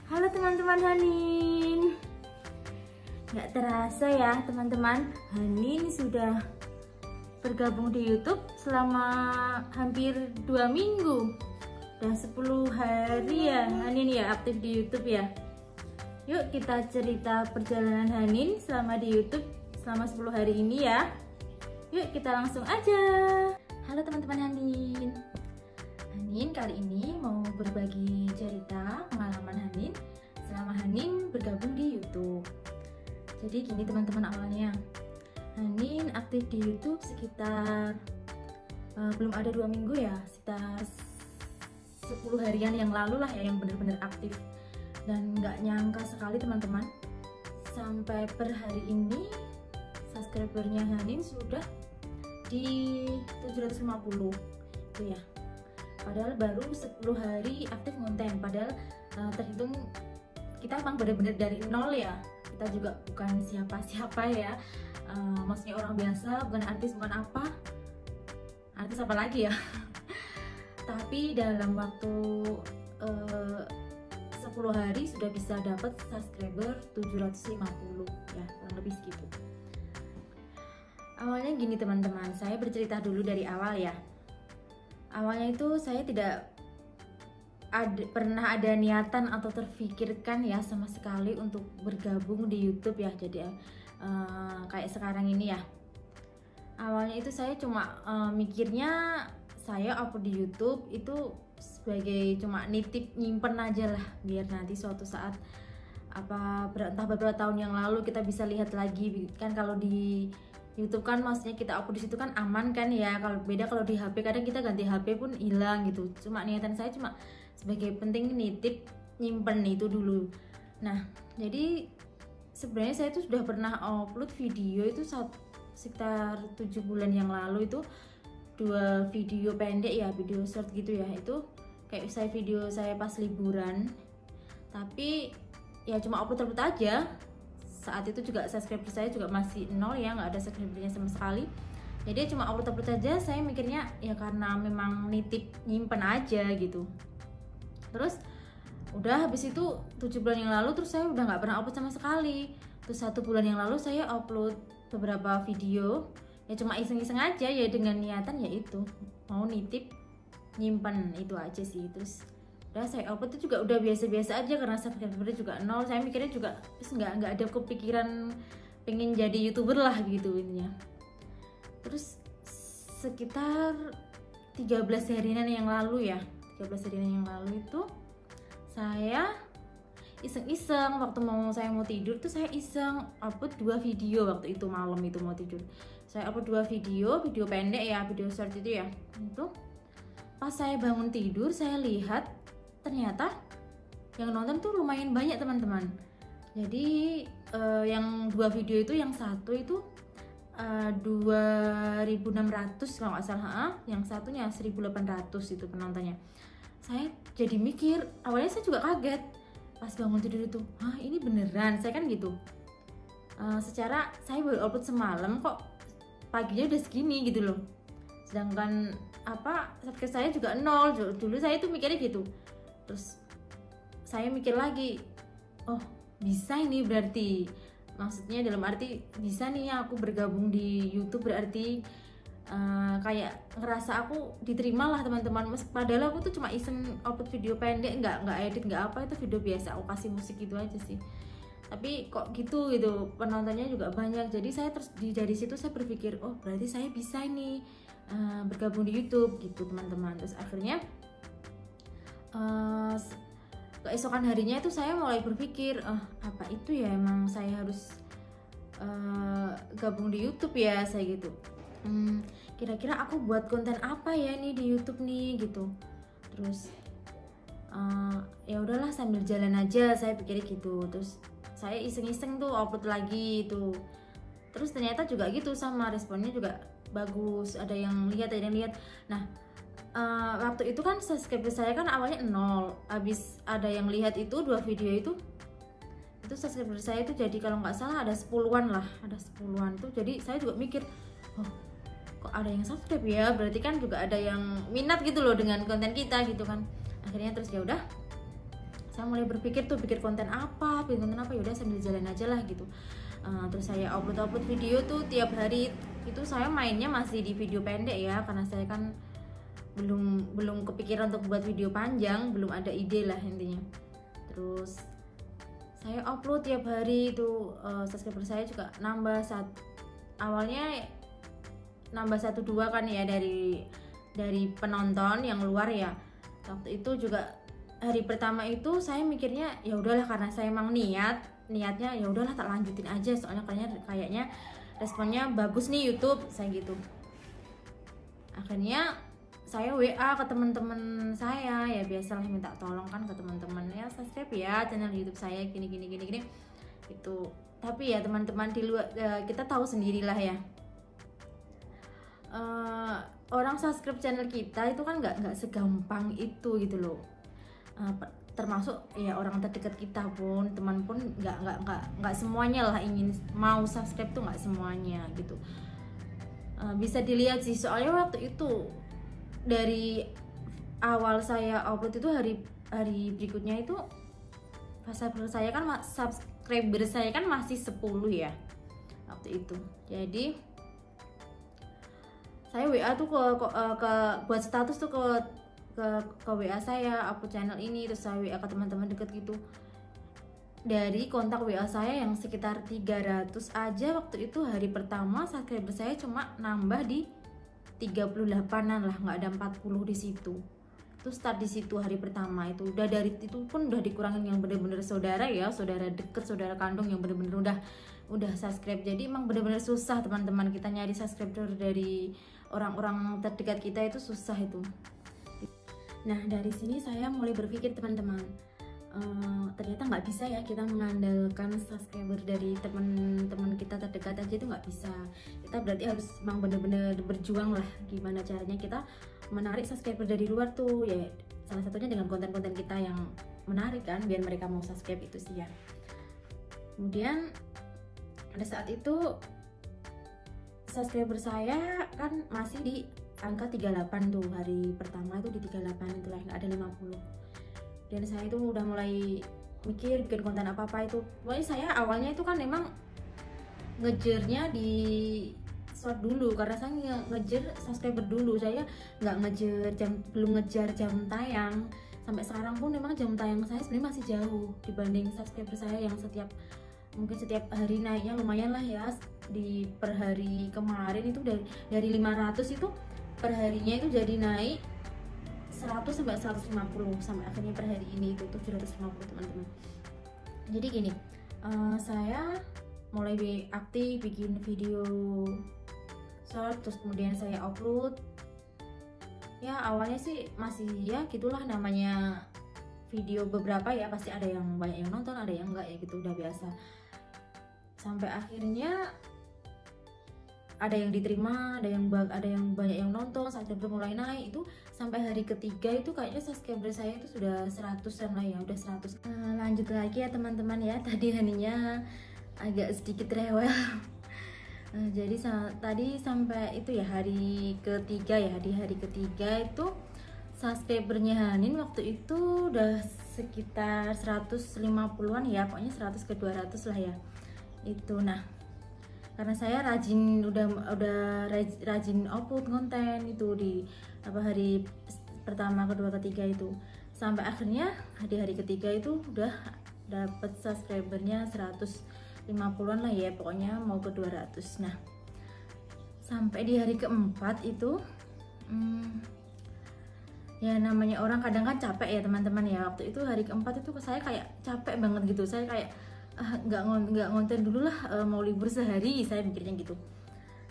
Halo teman-teman Hanin. Nggak terasa ya teman-teman, Hanin sudah bergabung di YouTube selama hampir 2 minggu. Dan 10 hari ya Hanin ya aktif di YouTube ya. Yuk kita cerita perjalanan Hanin selama di YouTube selama 10 hari ini ya. Yuk kita langsung aja. Halo teman-teman Hanin. Hanin kali ini mau berbagi cerita pengalaman Hanin selama Hanin bergabung di YouTube. Jadi gini teman-teman, awalnya Hanin aktif di YouTube sekitar belum ada 2 minggu ya, sekitar 10 harian yang lalu lah ya yang benar-benar aktif. Dan nggak nyangka sekali teman-teman, sampai per hari ini subscribernya Hanin sudah di 750 itu ya. Padahal baru 10 hari aktif konten, padahal terhitung kita emang benar-benar dari nol ya. Kita juga bukan siapa-siapa ya, maksudnya orang biasa, bukan artis, bukan apa, artis apa lagi ya. Tapi dalam waktu 10 hari sudah bisa dapat subscriber 750 ya, kurang lebih segitu. Awalnya gini teman-teman, saya bercerita dulu dari awal ya. Awalnya itu saya tidak pernah ada niatan atau terfikirkan ya sama sekali untuk bergabung di YouTube ya. Jadi kayak sekarang ini ya. Awalnya itu saya cuma mikirnya saya upload di YouTube itu sebagai cuma nitip, nyimpen aja lah, biar nanti suatu saat entah beberapa tahun yang lalu kita bisa lihat lagi kan. Kalau di YouTube kan maksudnya kita upload di situ kan aman kan ya. Kalau beda kalau di HP, kadang kita ganti HP pun hilang gitu. Cuma niatan saya cuma sebagai penting nitip, nyimpen itu dulu. Nah, jadi sebenarnya saya itu sudah pernah upload video itu sekitar 7 bulan yang lalu, itu 2 video pendek ya, video short gitu ya. Itu kayak video saya pas liburan. Tapi ya cuma upload aja. Saat itu juga subscriber saya juga masih nol ya, nggak ada subscribernya sama sekali. Jadi cuma upload aja. Saya mikirnya ya karena memang nitip, nyimpen aja gitu. Terus udah habis itu 7 bulan yang lalu terus saya udah nggak pernah upload sama sekali. Terus 1 bulan yang lalu saya upload beberapa video ya, cuma iseng-iseng aja ya, dengan niatan ya itu mau nitip, nyimpen itu aja sih. Terus udah saya upload itu juga udah biasa-biasa aja karena subscribernya juga nol. Saya mikirnya juga nggak ada kepikiran pengen jadi YouTuber lah gitu intinya. Terus sekitar 13 harian yang lalu ya, 13 harian yang lalu itu saya iseng-iseng waktu saya mau tidur tuh, saya iseng upload 2 video waktu itu malam itu mau tidur. Saya upload 2 video pendek ya, video short itu ya. Itu pas saya bangun tidur saya lihat ternyata yang nonton tuh lumayan banyak teman-teman. Jadi yang 2 video itu, yang satu itu 2.600 kalau nggak salah, yang satunya 1.800 itu penontonnya. Saya jadi mikir, awalnya saya juga kaget pas bangun tidur itu, ini beneran? Saya kan gitu, secara saya baru upload semalam kok paginya udah segini gitu loh. Sedangkan subscriber saya juga nol. Dulu saya tuh mikirnya gitu. Terus saya mikir lagi, oh bisa ini berarti, maksudnya dalam arti bisa nih ya aku bergabung di YouTube, berarti kayak ngerasa aku diterima lah teman-teman. Padahal aku tuh cuma iseng upload video pendek, nggak edit, nggak apa, itu video biasa aku kasih musik gitu aja sih. Tapi kok gitu penontonnya juga banyak. Jadi saya terus dari situ saya berpikir, oh berarti saya bisa ini bergabung di YouTube gitu teman-teman. Terus akhirnya keesokan harinya itu saya mulai berpikir, apa itu ya emang saya harus gabung di YouTube ya, saya gitu. Kira-kira aku buat konten apa ya nih di YouTube nih gitu. Terus ya udahlah sambil jalan aja, saya pikir gitu. Terus saya iseng-iseng tuh upload lagi itu. Terus ternyata juga gitu, sama responnya juga bagus, ada yang lihat. Nah waktu itu kan subscriber saya kan awalnya nol, habis ada yang lihat itu 2 video itu subscriber saya itu jadi kalau nggak salah ada 10-an lah, ada 10-an tuh. Jadi saya juga mikir, oh kok ada yang subscribe ya, berarti kan juga ada yang minat gitu loh dengan konten kita gitu kan. Akhirnya terus ya udah saya mulai berpikir tuh bikin konten apa yaudah sambil jalan aja lah gitu. Terus saya upload video tuh tiap hari. Itu saya mainnya masih di video pendek ya, karena saya kan belum kepikiran untuk buat video panjang, belum ada ide lah intinya. Terus saya upload tiap hari itu, subscriber saya juga nambah awalnya nambah 1-2 kan ya dari penonton yang luar ya. Waktu itu juga hari pertama itu saya mikirnya ya udahlah, karena saya emang niatnya ya udahlah tak lanjutin aja, soalnya kayaknya responnya bagus nih YouTube saya gitu. Akhirnya saya WA ke teman-teman saya, ya biasalah minta tolong kan ke teman-teman, ya subscribe ya channel YouTube saya gini itu. Tapi ya teman-teman di luar, kita tahu sendirilah ya, orang subscribe channel kita itu kan nggak segampang itu gitu loh. Termasuk ya orang terdekat kita pun, teman pun nggak semuanya lah ingin mau subscribe tuh, nggak semuanya gitu. Bisa dilihat sih, soalnya waktu itu dari awal saya upload itu hari berikutnya itu subscriber saya kan masih 10 ya waktu itu. Jadi saya WA tuh ke buat status tuh ke WA saya upload channel ini, terus saya WA ke teman-teman deket gitu. Dari kontak WA saya yang sekitar 300 aja waktu itu, hari pertama subscriber saya cuma nambah di 38-an lah, nggak ada 40 di situ. Itu start di situ hari pertama itu. Udah dari itu pun udah dikurangin yang bener-bener saudara ya, saudara deket, saudara kandung yang bener-bener udah subscribe. Jadi emang bener-bener susah teman-teman, kita nyari subscriber dari orang-orang terdekat kita itu susah itu. Nah dari sini saya mulai berpikir teman-teman, ternyata nggak bisa ya kita mengandalkan subscriber dari teman-teman kita terdekat aja, itu nggak bisa. Kita berarti harus memang bener-bener berjuang lah, gimana caranya kita menarik subscriber dari luar tuh ya, salah satunya dengan konten-konten kita yang menarik kan, biar mereka mau subscribe itu sih ya. Kemudian pada saat itu subscriber saya kan masih di angka 38 tuh, hari pertama itu di 38 itu lah, nggak ada 50. Dan saya itu udah mulai mikir bikin konten apa-apa itu. Pokoknya saya awalnya itu kan memang ngejarnya di short dulu, karena saya ngejar subscriber dulu. Saya nggak belum ngejar jam tayang. Sampai sekarang pun memang jam tayang saya sebenarnya masih jauh dibanding subscriber saya yang mungkin setiap hari naiknya lumayan lah ya. Di per hari kemarin itu dari 500 itu per harinya itu jadi naik 100 sampai 150, sampai akhirnya per hari ini itu 750 teman-teman. Jadi gini, saya mulai aktif bikin video short, terus kemudian saya upload. Ya awalnya sih masih ya gitulah, namanya video beberapa ya pasti ada yang banyak yang nonton, ada yang enggak ya gitu, udah biasa. Sampai akhirnya ada yang diterima, ada yang banyak yang nonton, subscriber mulai naik itu. Sampai hari ketiga itu kayaknya subscriber saya itu sudah 100-an lah ya, udah 100. Lanjut lagi ya teman-teman ya, tadi haninya agak sedikit rewel. Jadi tadi sampai itu ya hari ketiga ya, di hari ketiga itu subscribernya Hanin waktu itu udah sekitar 150-an ya, pokoknya 100 ke 200 lah ya itu. Nah karena saya udah rajin upload konten itu di hari pertama, kedua, ketiga itu, sampai akhirnya di hari ketiga itu udah dapet subscribernya 150-an lah ya, pokoknya mau ke 200. Nah sampai di hari keempat itu ya namanya orang kadang kan capek ya teman-teman ya. Waktu itu hari keempat itu saya kayak capek banget gitu, saya kayak nggak ngonten dulu lah, mau libur sehari, saya mikirnya gitu.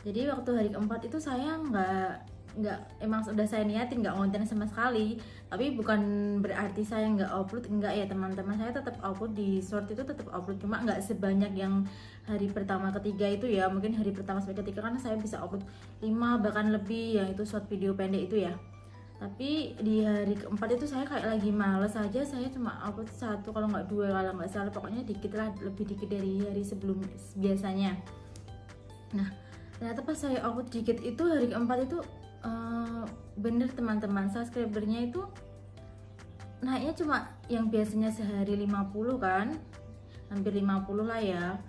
Jadi waktu hari keempat itu saya nggak emang sudah saya niatin nggak ngonten sama sekali, tapi bukan berarti saya nggak upload, enggak ya teman-teman, saya tetap upload di short itu, tetap upload, cuma nggak sebanyak yang hari pertama ketiga itu ya. Mungkin hari pertama sampai ketiga kan saya bisa upload 5 bahkan lebih yang itu short video pendek itu ya. Tapi di hari keempat itu saya kayak lagi males aja, saya cuma upload 1 kalau nggak 2 kalau nggak salah, pokoknya dikit lah, lebih dikit dari hari sebelum biasanya. Nah ternyata pas saya upload dikit itu hari keempat itu bener teman-teman, subscribernya itu naiknya cuma yang biasanya sehari 50 kan, hampir 50 lah ya.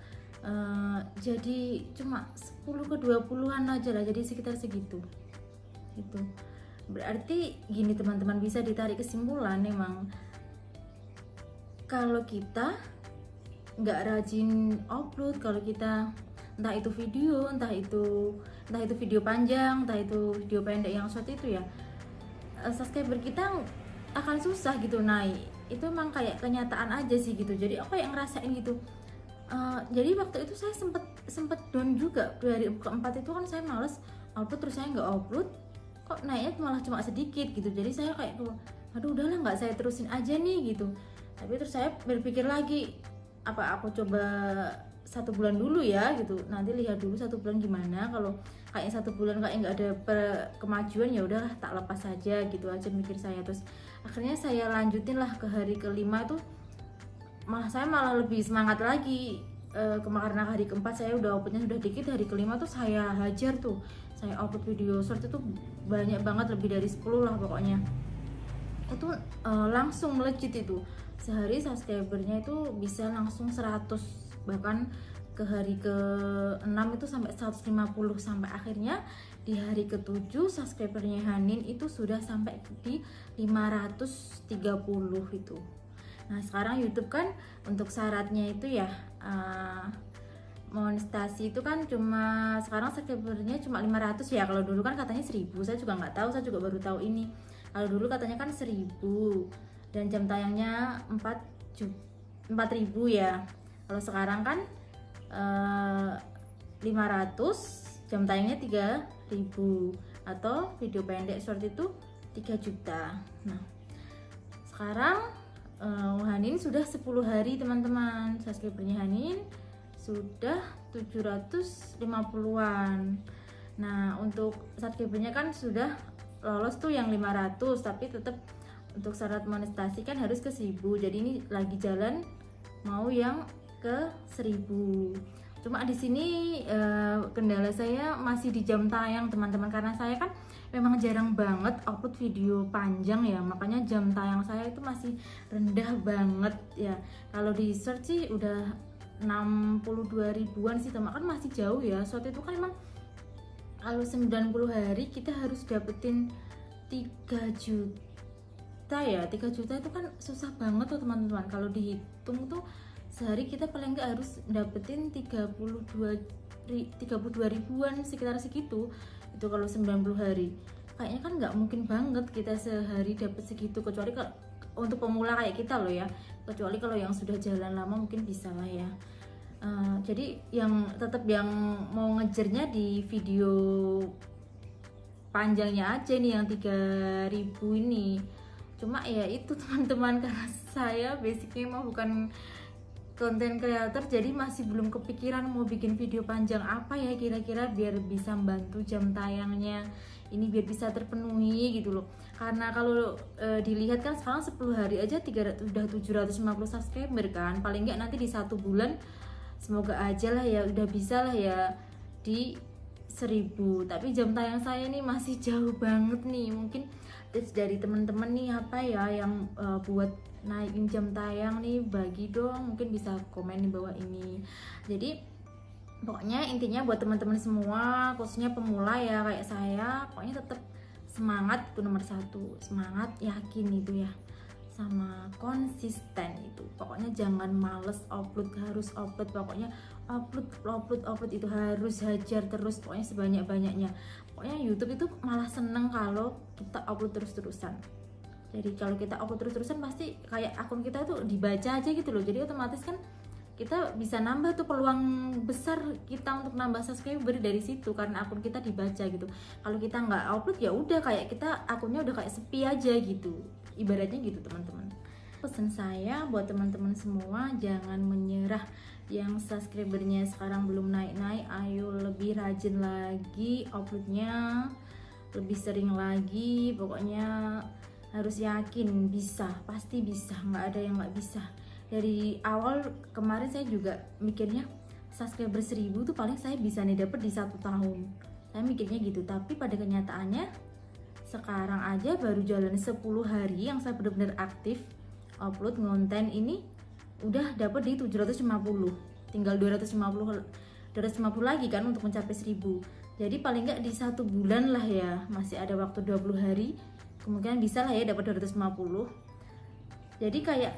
Jadi cuma 10 ke 20-an aja lah, jadi sekitar segitu. Itu berarti gini teman-teman, bisa ditarik kesimpulan memang kalau kita nggak rajin upload, kalau kita entah itu video, entah itu video panjang, entah itu video pendek yang short itu ya, subscriber kita akan susah gitu naik. Itu emang kayak kenyataan aja sih gitu. Jadi aku yang ngerasain gitu. Jadi waktu itu saya sempet down juga. Dari keempat itu kan saya males upload, terus saya nggak upload, kok naiknya malah cuma sedikit gitu. Jadi saya kayak aduh udahlah, nggak saya terusin aja nih gitu. Tapi terus saya berpikir lagi, apa aku coba 1 bulan dulu ya gitu, nanti lihat dulu 1 bulan gimana. Kalau kayak 1 bulan kayak nggak ada kemajuan, ya udahlah tak lepas saja gitu aja mikir saya. Terus akhirnya saya lanjutin lah ke hari ke-5 tuh, saya malah lebih semangat lagi. Karena hari ke-4 saya udah uploadnya sudah dikit, hari ke-5 tuh saya hajar tuh, saya upload video short itu banyak banget, lebih dari 10 lah pokoknya. Itu langsung melejit itu, sehari subscribernya itu bisa langsung 100, bahkan ke hari ke-6 itu sampai 150, sampai akhirnya di hari ke-7 subscribernya Hanin itu sudah sampai di 530 itu. Nah sekarang YouTube kan untuk syaratnya itu ya monetisasi itu kan cuma sekarang subscribernya cuma 500 ya. Kalau dulu kan katanya 1000, saya juga nggak tahu, saya juga baru tahu ini. Kalau dulu katanya kan 1000 dan jam tayangnya 4.000 ya. Kalau sekarang kan 500, jam tayangnya 3000, atau video pendek short itu 3 juta. Nah sekarang Hanin sudah 10 hari teman-teman, subscribernya Hanin sudah 750-an. Nah untuk subscribernya kan sudah lolos tuh yang 500, tapi tetap untuk syarat monetisasi kan harus ke 1000. Jadi ini lagi jalan mau yang ke 1000. Cuma di sini kendala saya masih di jam tayang teman-teman, karena saya kan memang jarang banget upload video panjang ya, makanya jam tayang saya itu masih rendah banget ya. Kalau di search sih udah 62 ribuan sih teman, kan masih jauh ya. Short itu kan emang kalau 90 hari kita harus dapetin 3 juta ya. 3 juta itu kan susah banget tuh teman-teman. Kalau dihitung tuh sehari kita paling nggak harus dapetin 32 ribuan, sekitar segitu. Itu kalau 90 hari kayaknya kan nggak mungkin banget kita sehari dapet segitu, kecuali kalau untuk pemula kayak kita loh ya. Kecuali kalau yang sudah jalan lama mungkin bisa lah ya. Jadi yang tetap yang mau ngejarnya di video panjangnya aja nih yang 3000 ini. Cuma ya itu teman-teman, karena saya basicnya mau bukan konten kreator, jadi masih belum kepikiran mau bikin video panjang apa ya kira-kira biar bisa membantu jam tayangnya ini biar bisa terpenuhi gitu loh. Karena kalau dilihat kan sekarang 10 hari aja udah 750 subscriber kan, paling nggak nanti di 1 bulan semoga aja lah ya udah bisa lah ya di 1000. Tapi jam tayang saya ini masih jauh banget nih. Mungkin tips dari teman-teman nih apa ya yang buat naikin jam tayang nih, bagi dong, mungkin bisa komen di bawah ini. Jadi pokoknya intinya buat teman-teman semua, khususnya pemula ya kayak saya, pokoknya tetap semangat itu nomor 1, semangat, yakin itu ya, sama konsisten itu. Pokoknya jangan males upload, harus upload, pokoknya upload itu harus hajar terus, pokoknya sebanyak-banyaknya. Pokoknya YouTube itu malah seneng kalau kita upload terus-terusan. Jadi kalau kita upload terus-terusan pasti kayak akun kita tuh dibaca aja gitu loh. Jadi otomatis kan kita bisa nambah tuh, peluang besar kita untuk nambah subscriber dari situ karena akun kita dibaca gitu. Kalau kita nggak upload ya udah kayak kita akunnya udah kayak sepi aja gitu, ibaratnya gitu teman-teman. Pesan saya buat teman-teman semua, jangan menyerah. Yang subscribernya sekarang belum naik-naik, ayo lebih rajin lagi uploadnya, lebih sering lagi. Pokoknya harus yakin bisa, pasti bisa, nggak ada yang nggak bisa. Dari awal kemarin saya juga mikirnya subscriber 1000 tuh paling saya bisa nih dapet di 1 tahun, saya mikirnya gitu. Tapi pada kenyataannya sekarang aja baru jalan 10 hari yang saya benar-benar aktif upload konten ini, udah dapat di 750, tinggal 250 lagi kan untuk mencapai 1000. Jadi paling nggak di 1 bulan lah ya, masih ada waktu 20 hari, kemungkinan bisa lah ya dapat 250. Jadi kayak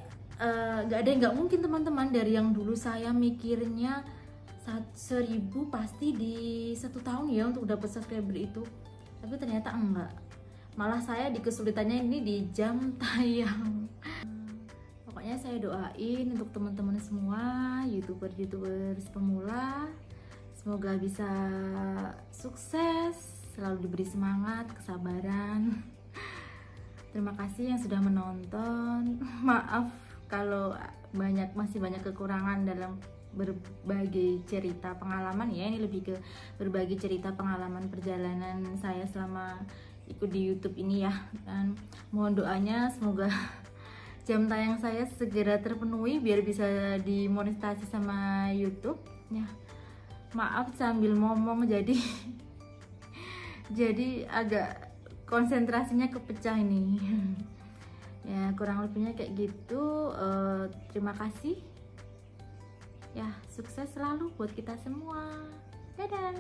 nggak ada yang nggak mungkin teman-teman. Dari yang dulu saya mikirnya 1000 pasti di 1 tahun ya untuk dapat subscriber itu, tapi ternyata enggak, malah saya di kesulitannya ini di jam tayang. Pokoknya saya doain untuk teman-teman semua YouTubers pemula, semoga bisa sukses, selalu diberi semangat, kesabaran. Terima kasih yang sudah menonton. Maaf kalau masih banyak kekurangan dalam berbagi cerita pengalaman ya. Ini lebih ke berbagi cerita pengalaman perjalanan saya selama ikut di YouTube ini ya. Dan mohon doanya semoga jam tayang saya segera terpenuhi biar bisa dimonetisasi sama YouTube ya. Maaf sambil ngomong jadi agak konsentrasinya kepecah ini. Ya kurang lebihnya kayak gitu. Terima kasih ya, sukses selalu buat kita semua. Dadah.